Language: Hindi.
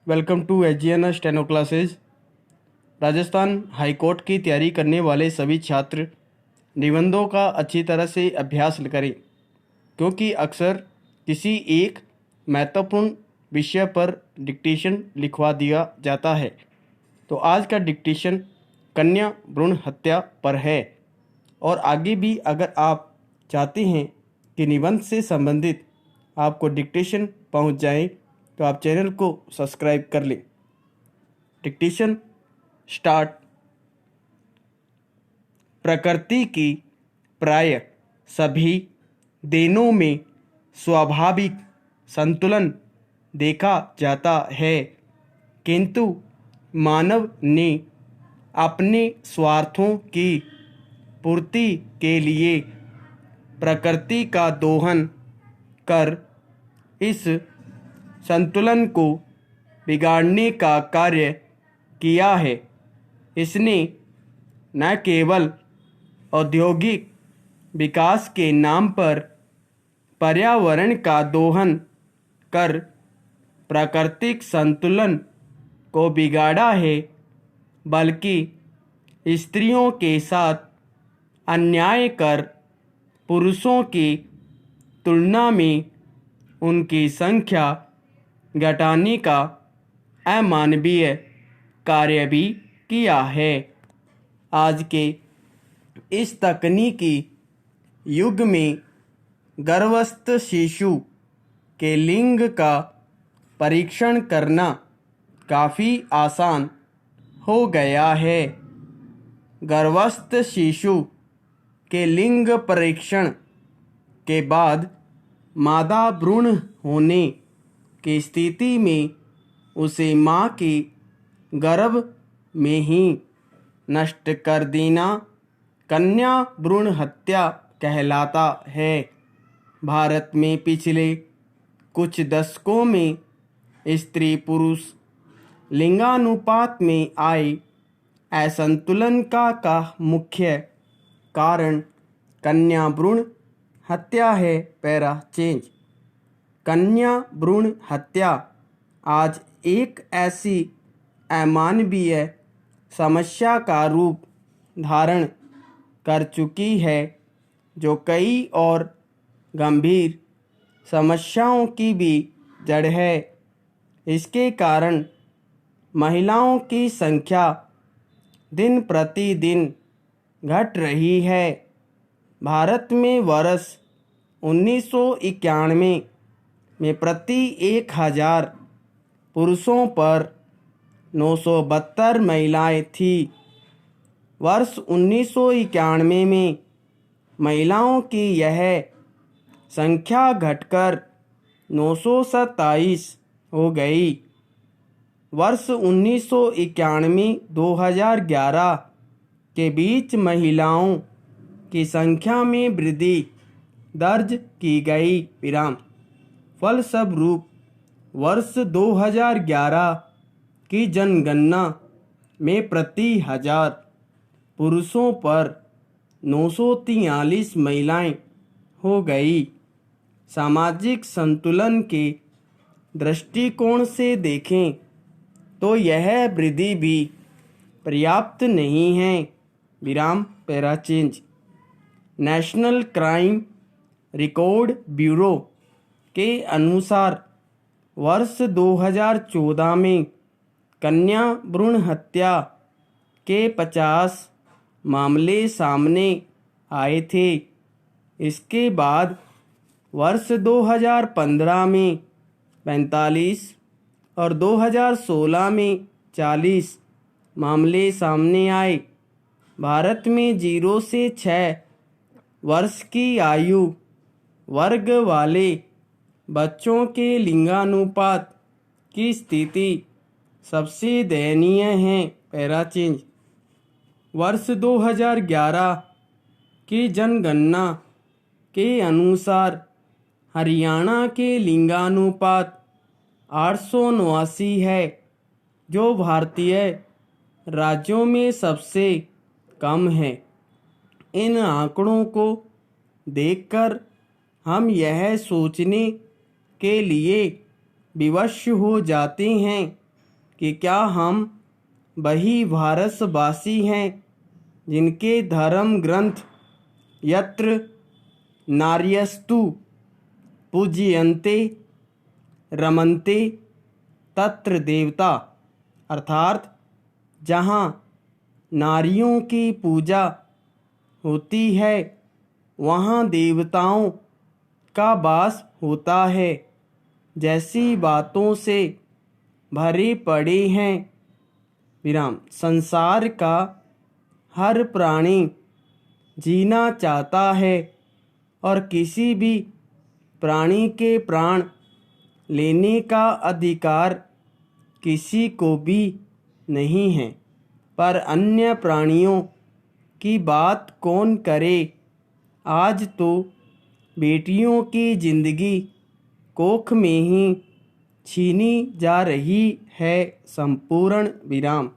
Welcome to H steno classes. Rajasthan high court की तैयारी करने वाले सभी छात्र निबंधों का अच्छी तरह से अभ्यास करें, क्योंकि अक्सर किसी एक महत्वपूर्ण विषय पर डिक्टेशन लिखवा दिया जाता है। तो आज का डिक्टेशन कन्या भ्रूण हत्या पर है। और आगे भी अगर आप चाहते हैं कि निबंध से संबंधित आपको डिक्टेशन पहुंच जाए तो आप चैनल को सब्सक्राइब कर लें। Dictation start. प्रकृति की प्राय सभी देनों में स्वाभाविक संतुलन देखा जाता है, किंतु मानव ने अपने स्वार्थों की पूर्ति के लिए प्रकृति का दोहन कर इस संतुलन को बिगाड़ने का कार्य किया है। इसने न केवल औद्योगिक विकास के नाम पर पर्यावरण का दोहन कर प्राकृतिक संतुलन को बिगाड़ा है, बल्कि स्त्रियों के साथ अन्याय कर पुरुषों की तुलना में उनकी संख्या घटाने का अमानवीय कार्य भी किया है। आज के इस तकनीकी युग में गर्भस्थ शिशु के लिंग का परीक्षण करना काफ़ी आसान हो गया है। गर्भस्थ शिशु के लिंग परीक्षण के बाद मादा भ्रूण होने की स्थिति में उसे मां के गर्भ में ही नष्ट कर देना कन्या भ्रूण हत्या कहलाता है। भारत में पिछले कुछ दशकों में स्त्री पुरुष लिंगानुपात में आए असंतुलन का मुख्य कारण कन्या भ्रूण हत्या है। Para change. कन्या भ्रूण हत्या आज एक ऐसी अमानवीय समस्या का रूप धारण कर चुकी है जो कई और गंभीर समस्याओं की भी जड़ है। इसके कारण महिलाओं की संख्या दिन प्रतिदिन घट रही है। भारत में वर्ष 1991 में प्रति 1000 पुरुषों पर 972 महिलाएं थीं। वर्ष 1991 में महिलाओं की यह संख्या घटकर 927 हो गई। वर्ष 1991-2011 के बीच महिलाओं की संख्या में वृद्धि दर्ज की गई। विराम। फलस्वरूप वर्ष 2011 की जनगणना में प्रति 1000 पुरुषों पर 943 महिलाएं हो गई। सामाजिक संतुलन के दृष्टिकोण से देखें तो यह वृद्धि भी पर्याप्त नहीं है। विराम। Para change. National crime record bureau के अनुसार वर्ष 2014 में कन्या भ्रूण हत्या के 50 मामले सामने आए थे। इसके बाद वर्ष 2015 में 45 और 2016 में 40 मामले सामने आए। भारत में 0 से 6 वर्ष की आयु वर्ग वाले बच्चों के लिंगानुपात की स्थिति सबसे दयनीय है। Para change. वर्ष 2011 की जनगणना के अनुसार हरियाणा के लिंगानुपात 889 है, जो भारतीय राज्यों में सबसे कम है। इन आंकड़ों को देखकर हम यह सोचने के लिए विवश हो जाते हैं कि क्या हम वही भारतवासी हैं जिनके धर्म ग्रंथ यत्र नार्यस्तु पूज्यन्ते रमन्ते तत्र देवता, अर्थात जहाँ नारियों की पूजा होती है वहाँ देवताओं का वास होता है, जैसी बातों से भरे पड़े हैं। विराम। संसार का हर प्राणी जीना चाहता है और किसी भी प्राणी के प्राण लेने का अधिकार किसी को भी नहीं है, पर अन्य प्राणियों की बात कौन करे। आज तो बेटियों की जिंदगी कोख में ही छीनी जा रही है। संपूर्ण विराम।